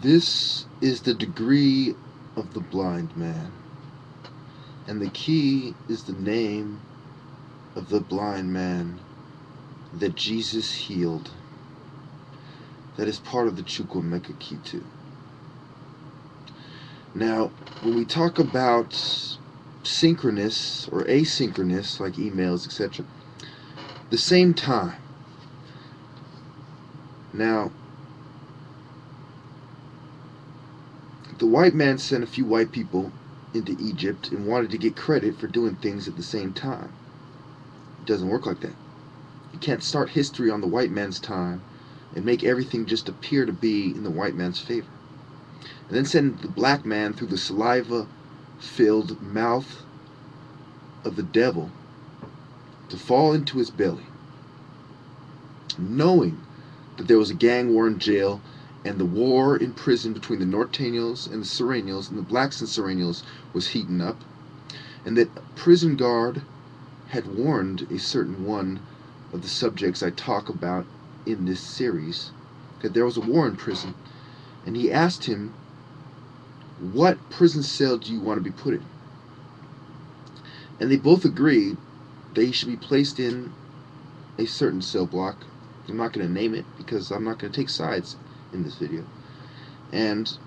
This is the degree of the blind man, and the key is the name of the blind man that Jesus healed. That is part of the Chukwemeka key too. Now, when we talk about synchronous or asynchronous, like emails, etc., the same time. Now, the white man sent a few white people into Egypt and wanted to get credit for doing things at the same time. It doesn't work like that. You can't start history on the white man's time and make everything just appear to be in the white man's favor. And then send the black man through the saliva-filled mouth of the devil to fall into his belly, knowing that there was a gang war in jail and the war in prison between the Norteños and the Serranos and the blacks and Serranos was heating up, and that a prison guard had warned a certain one of the subjects I talk about in this series that there was a war in prison, and he asked him, what prison cell do you want to be put in? And they both agreed that he should be placed in a certain cell block. I'm not going to name it because I'm not going to take sides in this video. And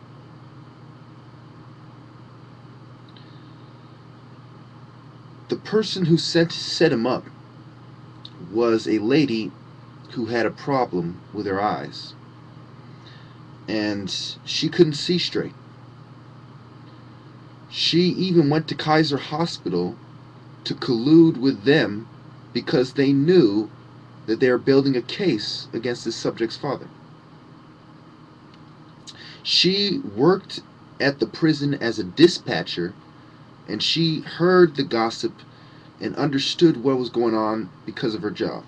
the person who set him up was a lady who had a problem with her eyes, and she couldn't see straight. She even went to Kaiser Hospital to collude with them because they knew that they were building a case against this subject's father. She worked at the prison as a dispatcher, and she heard the gossip and understood what was going on because of her job.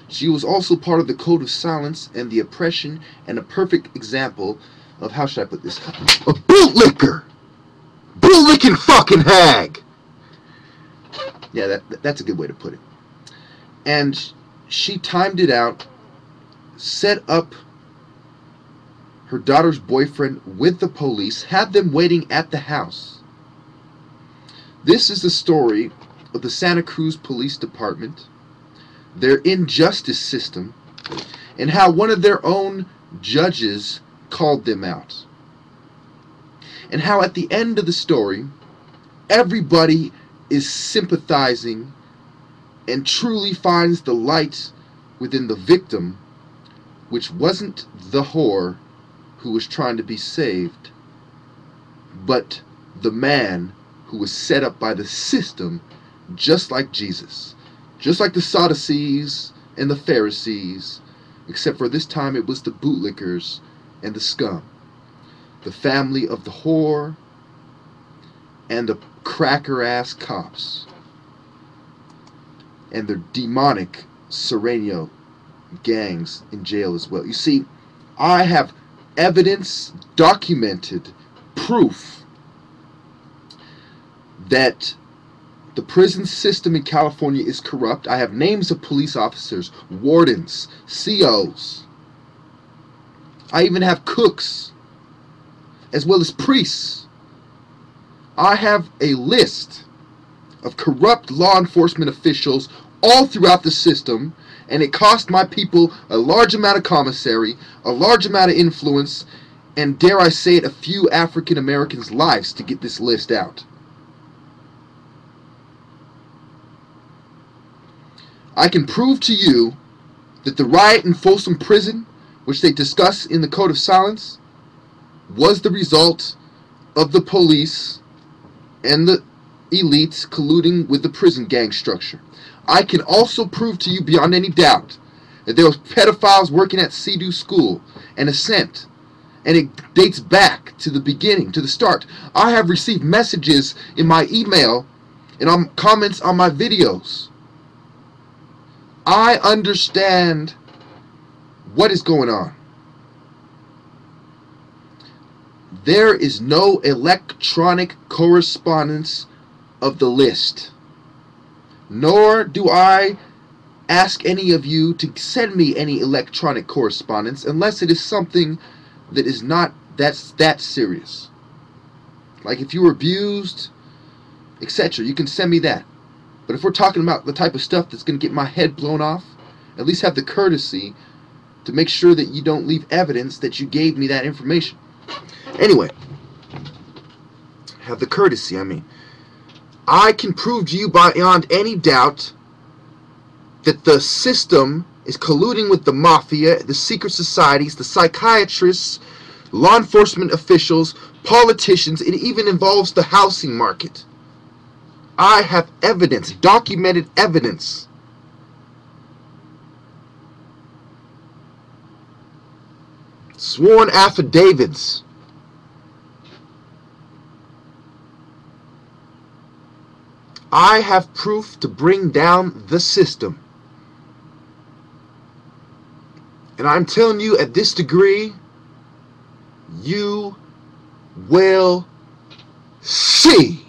She was also part of the code of silence and the oppression, and a perfect example of, how should I put this, a bootlicker, bootlicking fucking hag. Yeah, that's a good way to put it. And she timed it out, set up her daughter's boyfriend with the police, had them waiting at the house. This is the story of the Santa Cruz Police Department, their injustice system, and how one of their own judges called them out. And how at the end of the story, everybody is sympathizing and truly finds the light within the victim, which wasn't the whore who was trying to be saved, but the man who was set up by the system, just like Jesus, just like the Sadducees and the Pharisees, except for this time it was the bootlickers and the scum, the family of the whore and the cracker-ass cops and their demonic Serrano gangs in jail as well. You see, I have evidence, documented proof that the prison system in California is corrupt. I have names of police officers, wardens, COs. I even have cooks, as well as priests. I have a list of corrupt law enforcement officials all throughout the system, and it cost my people a large amount of commissary, a large amount of influence, and dare I say it, a few African Americans' lives to get this list out. I can prove to you that the riot in Folsom Prison, which they discuss in the Code of Silence, was the result of the police and the elites colluding with the prison gang structure. I can also prove to you beyond any doubt that there was pedophiles working at Sea-Doo School and Ascent, and it dates back to the beginning, to the start. I have received messages in my email and on comments on my videos. I understand what is going on. There is no electronic correspondence of the list, nor do I ask any of you to send me any electronic correspondence unless it is something that is not that serious. Like if you were abused, etc., you can send me that. But if we're talking about the type of stuff that's going to get my head blown off, at least have the courtesy to make sure that you don't leave evidence that you gave me that information. Anyway, have the courtesy, I mean. I can prove to you beyond any doubt that the system is colluding with the mafia, the secret societies, the psychiatrists, law enforcement officials, politicians. It even involves the housing market. I have evidence, documented evidence. Sworn affidavits. I have proof to bring down the system. And I'm telling you, at this degree, you will see.